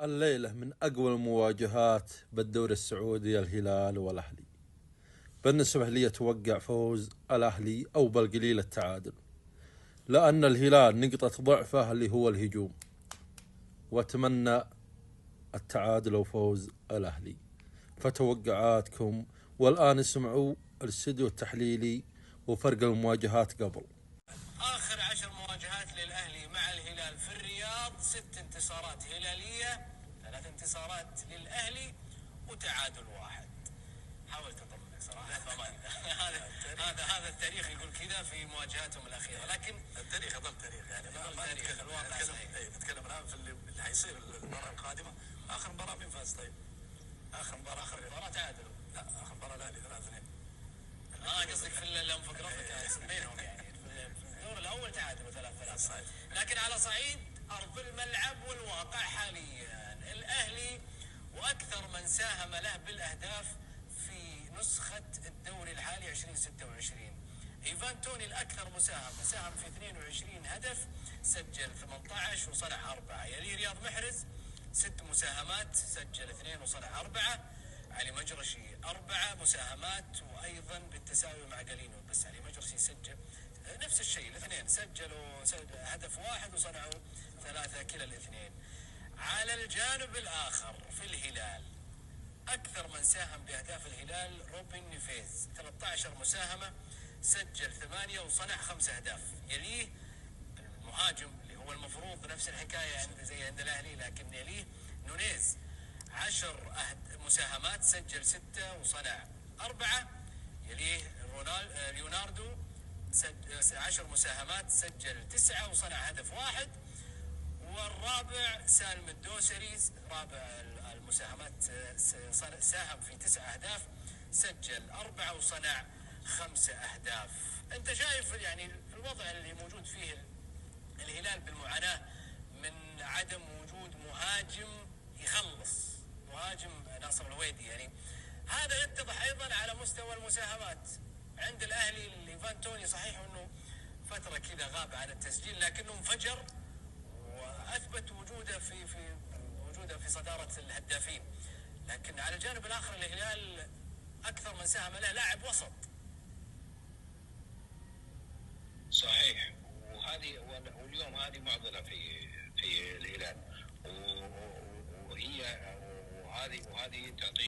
الليلة من أقوى المواجهات بالدوري السعودي الهلال والأهلي. بالنسبة لي أتوقع فوز الأهلي أو بالقليل التعادل، لأن الهلال نقطة ضعفه اللي هو الهجوم، وأتمنى التعادل أو فوز الأهلي. فتوقعاتكم، والآن اسمعوا الاستديو التحليلي وفرق المواجهات قبل. آخر 10 مواجهات للأهلي مع الهلال في الرياض 6 انتصارات هلالية، 3 انتصارات للأهلي وتعادل واحد. حاول تطمنك صراحة. هذا التاريخ يقول كذا في مواجهاتهم الأخيرة، لكن التاريخ يظل تاريخ، يعني ما نتكلم الواقع صحيح. نتكلم الآن في اللي حيصير المباراة القادمة. آخر مباراة مين فاز طيب؟ آخر مباراة تعادلوا. لا، آخر مباراة الأهلي 3-2. قصدك في الأنفق رفض بينهم، يعني في الدور الأول تعادلوا 3-3. لكن على صعيد أرض الملعب والواقع حاليا، الأهلي وأكثر من ساهم له بالأهداف في نسخة الدوري الحالي 2026. إيفان توني الأكثر مساهمة، ساهم في 22 هدف، سجل 18 وصنع 4. يليه رياض محرز 6 مساهمات، سجل 2 وصنع 4. علي مجرشي 4 مساهمات وأيضا بالتساوي مع قلينو، بس علي مجرشي سجل نفس الشيء، الاثنين سجلوا هدف واحد وصنعوا 3 كلا الاثنين. على الجانب الآخر في الهلال، أكثر من ساهم بأهداف الهلال روبن نيفيز، 13 مساهمة، سجل 8 وصنع 5 أهداف. يليه المهاجم اللي هو المفروض نفس الحكاية زي عند الأهلي، لكن يليه نونيز 10 مساهمات، سجل 6 وصنع 4. يليه ليوناردو 10 مساهمات، سجل 9 وصنع هدف واحد. والرابع سالم الدوسري، رابع المساهمات، ساهم في 9 أهداف، سجل 4 وصنع 5 أهداف. أنت شايف يعني الوضع اللي موجود فيه الهلال بالمعاناة من عدم وجود مهاجم يخلص، مهاجم ناصر الويدي، يعني هذا يتضح أيضا على مستوى المساهمات عند الأهلي. إيفان توني صحيح أنه فترة كذا غاب عن التسجيل، لكنه انفجر واثبت وجوده في صداره الهدافين. لكن على الجانب الاخر الهلال اكثر من ساهم له لاعب وسط. صحيح، واليوم هذه معضله في الهلال، وهذه تعطي